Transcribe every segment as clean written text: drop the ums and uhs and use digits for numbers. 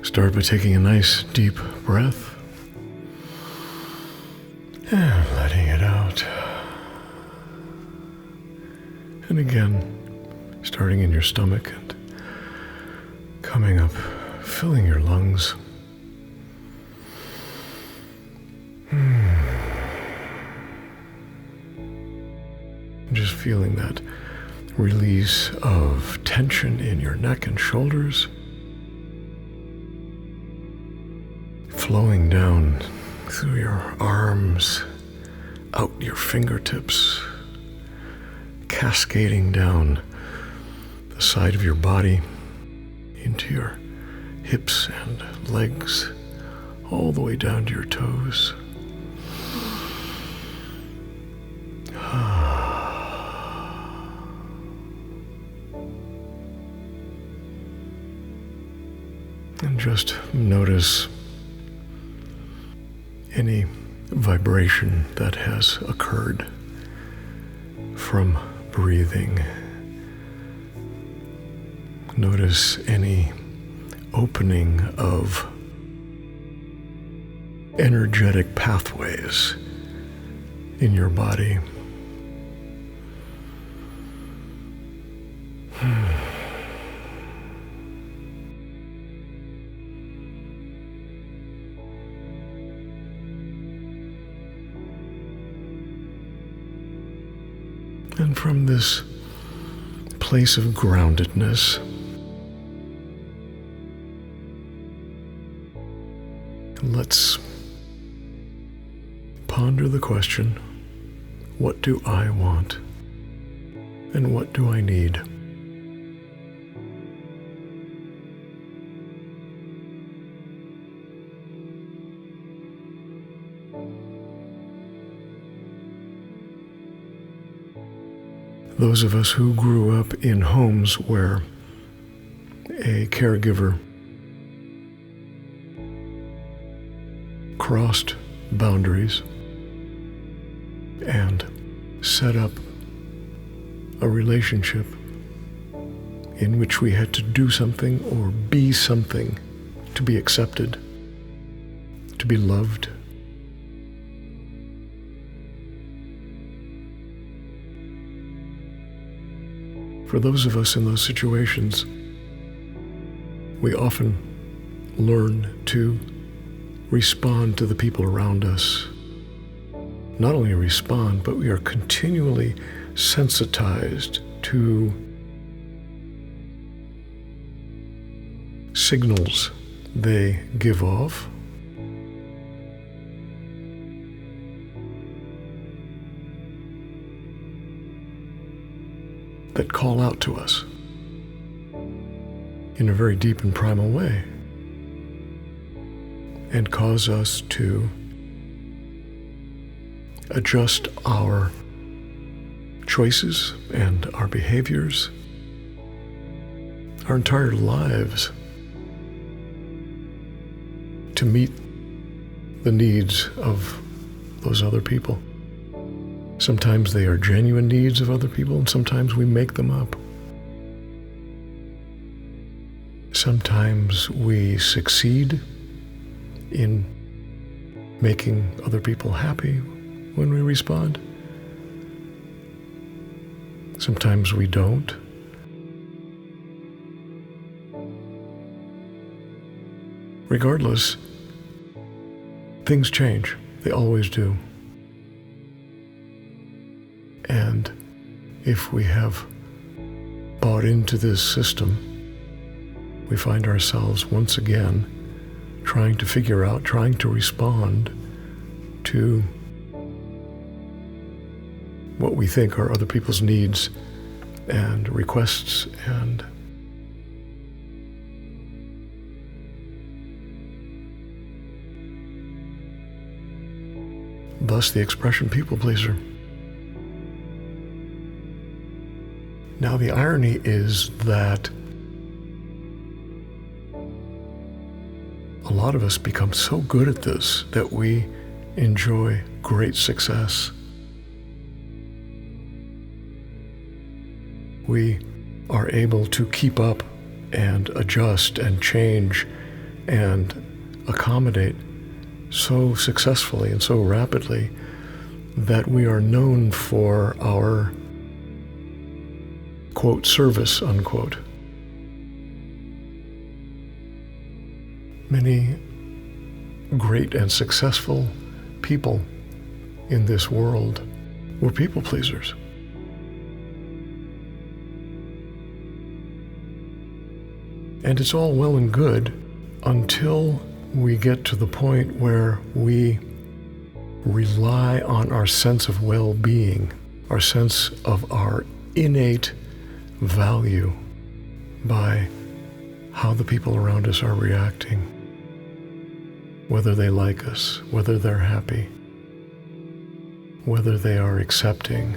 Start by taking a nice deep breath and letting it out. And again, starting in your stomach and coming up, filling your lungs. Just feeling that release of tension in your neck and shoulders, flowing down through your arms, out your fingertips, cascading down the side of your body into your hips and legs, all the way down to your toes. And just notice any vibration that has occurred from breathing. Notice any opening of energetic pathways in your body. And from this place of groundedness, let's ponder the question, what do I want and what do I need? Those of us who grew up in homes where a caregiver crossed boundaries and set up a relationship in which we had to do something or be something to be accepted, to be loved. For those of us in those situations, we often learn to respond to the people around us. Not only respond, but we are continually sensitized to signals they give off. That call out to us in a very deep and primal way and cause us to adjust our choices and our behaviors, our entire lives to meet the needs of those other people. Sometimes they are genuine needs of other people, and sometimes we make them up. Sometimes we succeed in making other people happy when we respond. Sometimes we don't. Regardless, things change. They always do. And if we have bought into this system, we find ourselves once again trying to figure out, trying to respond to what we think are other people's needs and requests, and thus the expression people pleaser. Now, the irony is that a lot of us become so good at this that we enjoy great success. We are able to keep up and adjust and change and accommodate so successfully and so rapidly that we are known for our, quote, service, unquote. Many great and successful people in this world were people pleasers. And it's all well and good until we get to the point where we rely on our sense of well-being, our sense of our innate value by how the people around us are reacting, whether they like us, whether they're happy, whether they are accepting,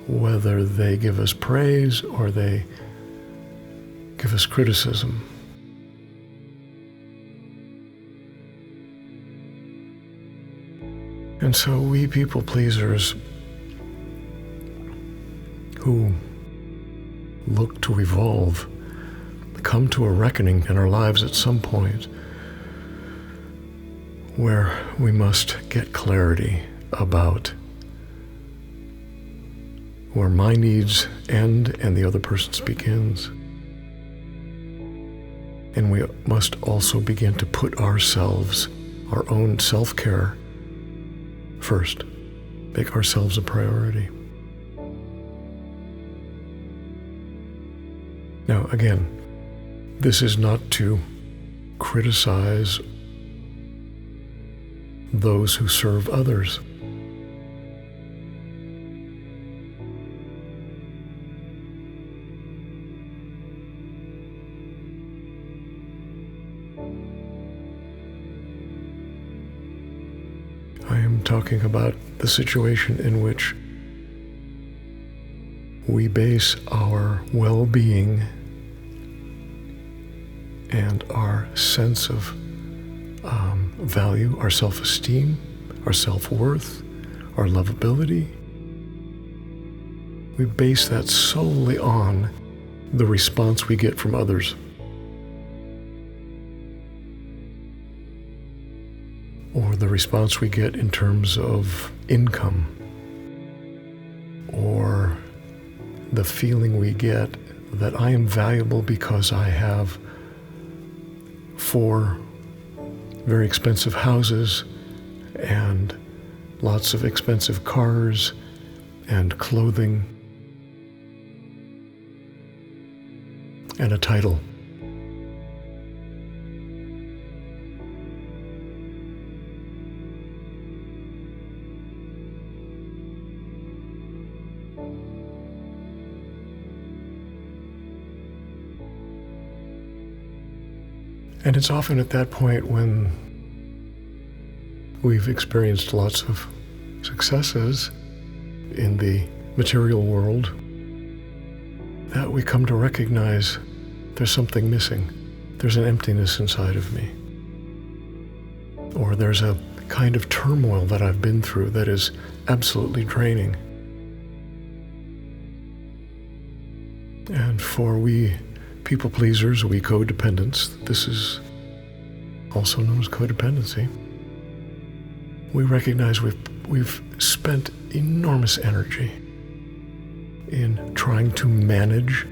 whether they give us praise or they give us criticism. And so we people pleasers who look to evolve come to a reckoning in our lives at some point where we must get clarity about where my needs end and the other person's begins. And we must also begin to put ourselves, our own self-care, first. Make ourselves a priority. Now, again, this is not to criticize those who serve others. I am talking about the situation in which we base our well-being and our sense of value, our self-esteem, our self-worth, our lovability. We base that solely on the response we get from others. Or the response we get in terms of income, or the feeling we get that I am valuable because I have 4 very expensive houses and lots of expensive cars and clothing and a title. And it's often at that point when we've experienced lots of successes in the material world that we come to recognize there's something missing. There's an emptiness inside of me. Or there's a kind of turmoil that I've been through that is absolutely draining. And for we people pleasers, we codependents, this is also known as codependency. We recognize we've spent enormous energy in trying to manage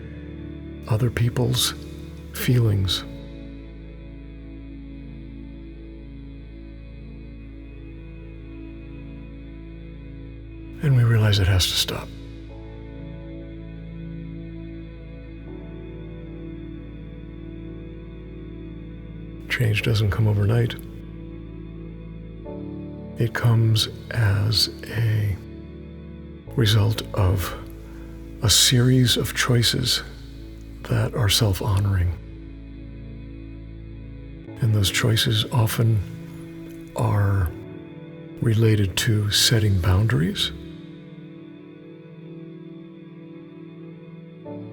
other people's feelings. And we realize it has to stop. Change doesn't come overnight. It comes as a result of a series of choices that are self-honoring. And those choices often are related to setting boundaries,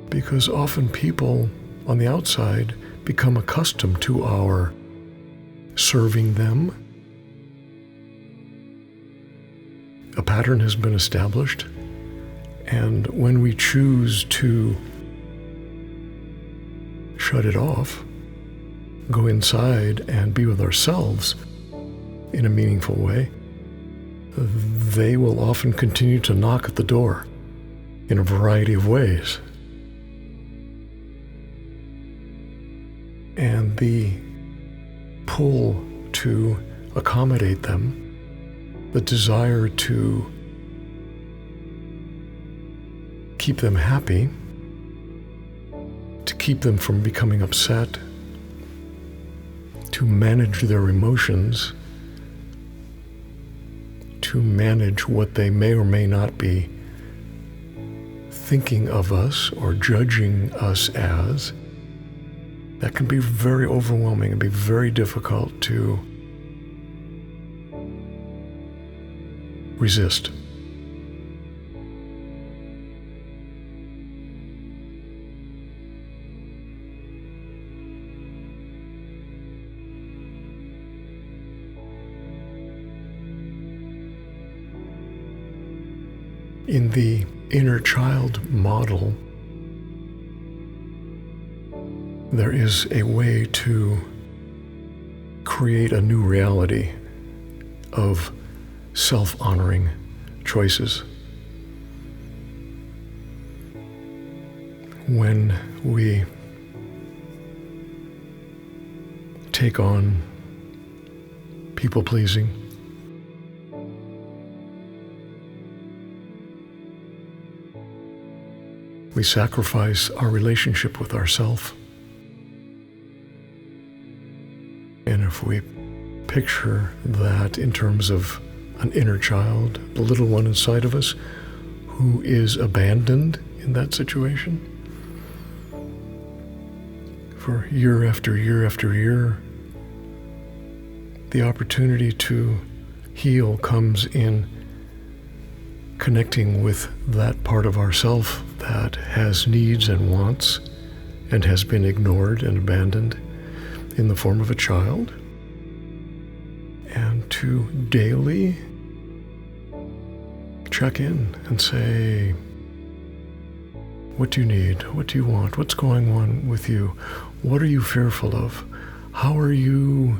because often people on the outside become accustomed to our serving them. A pattern has been established, and when we choose to shut it off, go inside and be with ourselves in a meaningful way, they will often continue to knock at the door in a variety of ways. And the pull to accommodate them, the desire to keep them happy, to keep them from becoming upset, to manage their emotions, to manage what they may or may not be thinking of us or judging us as, that can be very overwhelming and be very difficult to resist. In the inner child model, there is a way to create a new reality of self-honoring choices. When we take on people-pleasing, we sacrifice our relationship with ourself. And if we picture that in terms of an inner child, the little one inside of us who is abandoned in that situation, for year after year after year, the opportunity to heal comes in connecting with that part of ourself that has needs and wants and has been ignored and abandoned in the form of a child, and to daily check in and say, what do you need? What do you want? What's going on with you? What are you fearful of? How are you?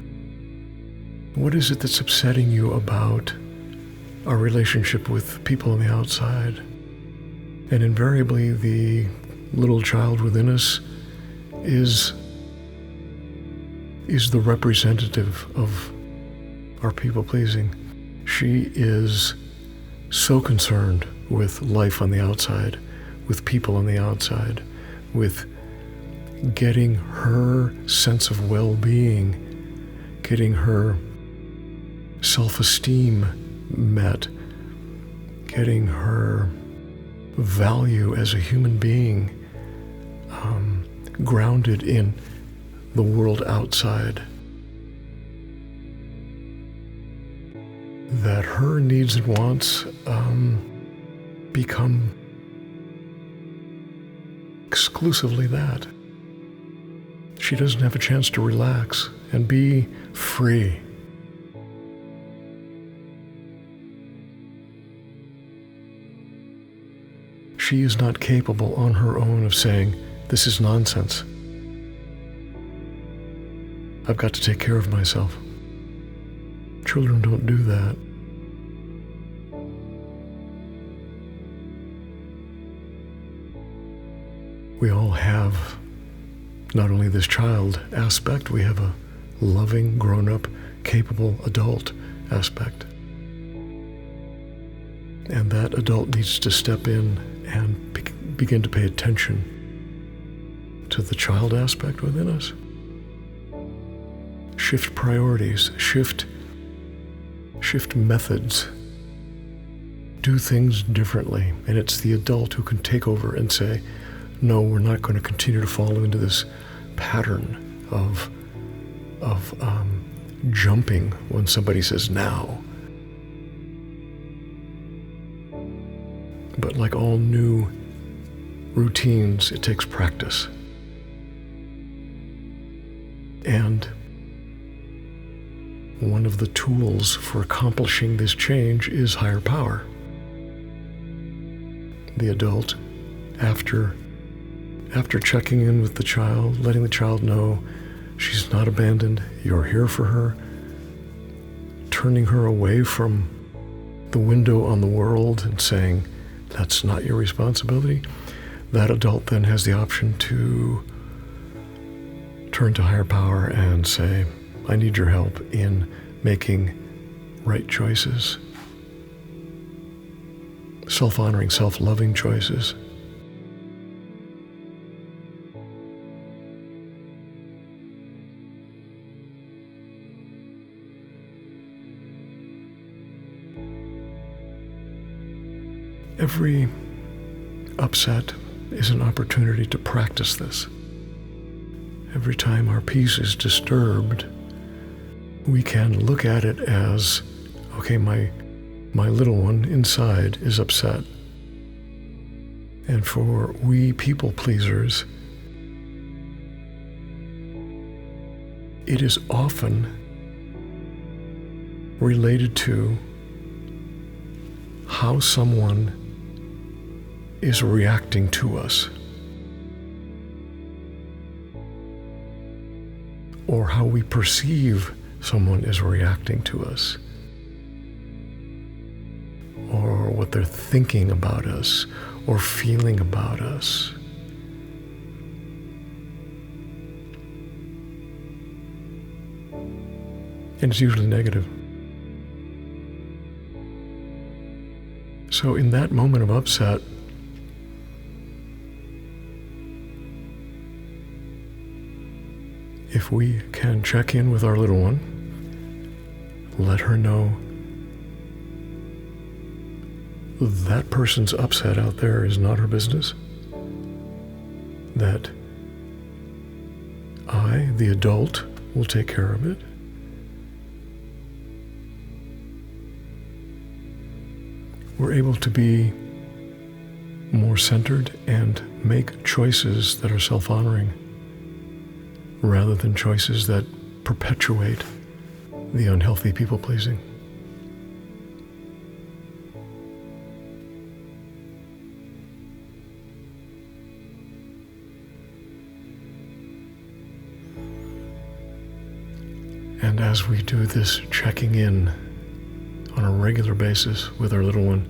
What is it that's upsetting you about our relationship with people on the outside? And invariably, the little child within us is the representative of our people-pleasing. She is so concerned with life on the outside, with people on the outside, with getting her sense of well-being, getting her self-esteem met, getting her value as a human being grounded in the world outside. That her needs and wants become exclusively that. She doesn't have a chance to relax and be free. She is not capable on her own of saying, this is nonsense. I've got to take care of myself. Children don't do that. We all have not only this child aspect, we have a loving, grown-up, capable adult aspect. And that adult needs to step in and begin to pay attention to the child aspect within us. Shift priorities, shift methods, do things differently. And it's the adult who can take over and say, no, we're not going to continue to fall into this pattern of jumping when somebody says now. But like all new routines, it takes practice. And one of the tools for accomplishing this change is higher power. The adult, after checking in with the child, letting the child know she's not abandoned, you're here for her, turning her away from the window on the world and saying, that's not your responsibility, that adult then has the option to turn to higher power and say, I need your help in making right choices, self-honoring, self-loving choices. Every upset is an opportunity to practice this. Every time our peace is disturbed, we can look at it as, okay, my little one inside is upset. And for we people pleasers, it is often related to how someone is reacting to us, or how we perceive someone is reacting to us, or what they're thinking about us or feeling about us. And it's usually negative. So in that moment of upset, if we can check in with our little one, let her know that person's upset out there is not her business, that I, the adult, will take care of it. We're able to be more centered and make choices that are self-honoring, rather than choices that perpetuate the unhealthy people-pleasing. And as we do this checking in on a regular basis with our little one,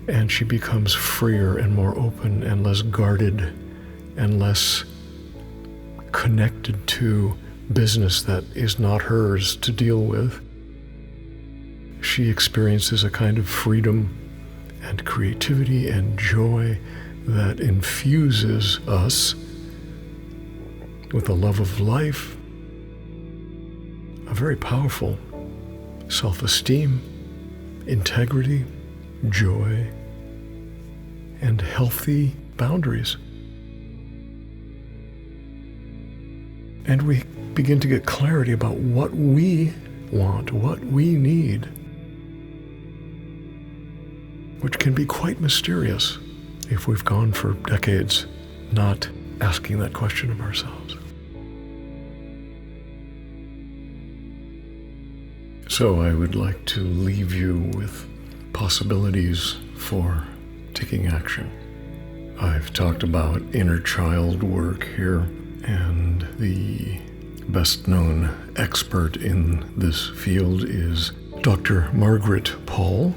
and she becomes freer and more open and less guarded and less connected to business that is not hers to deal with, she experiences a kind of freedom and creativity and joy that infuses us with a love of life, a very powerful self-esteem, integrity, joy, and healthy boundaries. And we begin to get clarity about what we want, what we need, which can be quite mysterious if we've gone for decades not asking that question of ourselves. So I would like to leave you with possibilities for taking action. I've talked about inner child work here, and the best known expert in this field is Dr. Margaret Paul.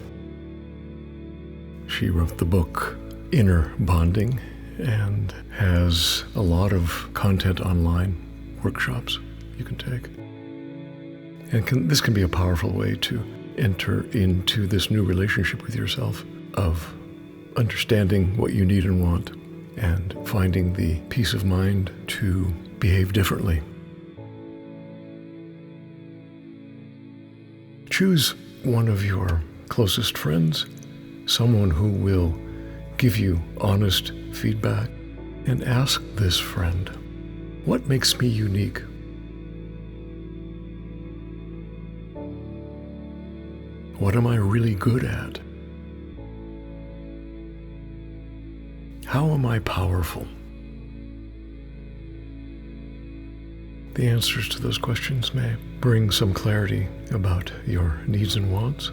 She wrote the book Inner Bonding and has a lot of content online, workshops you can take. And this can be a powerful way to enter into this new relationship with yourself of understanding what you need and want and finding the peace of mind to behave differently. Choose one of your closest friends, someone who will give you honest feedback, and ask this friend, what makes me unique? What am I really good at? How am I powerful? the answers to those questions may bring some clarity about your needs and wants.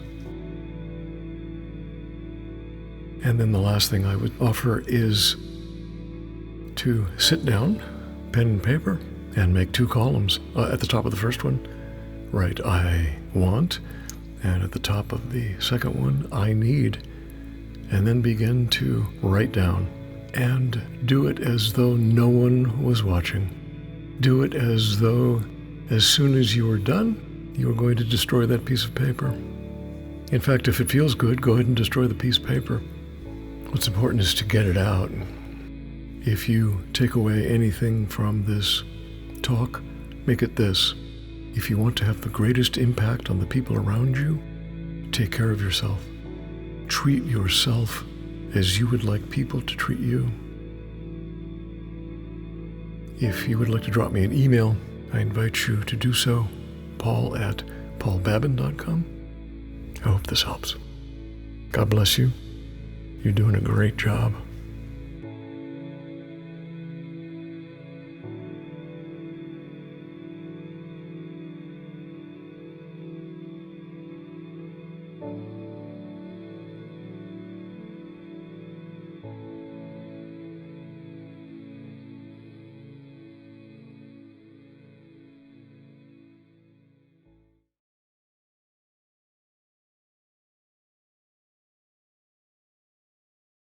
And then the last thing I would offer is to sit down, pen and paper, and make 2 columns. At the top of the first one, write I want, and at the top of the second one, I need. And then begin to write down, and do it as though no one was watching. Do it as though as soon as you are done, you are going to destroy that piece of paper. In fact, if it feels good, go ahead and destroy the piece of paper. What's important is to get it out. If you take away anything from this talk, make it this. If you want to have the greatest impact on the people around you, take care of yourself. Treat yourself as you would like people to treat you. If you would like to drop me an email, I invite you to do so, paul@paulbabin.com. I hope this helps. God bless you. You're doing a great job.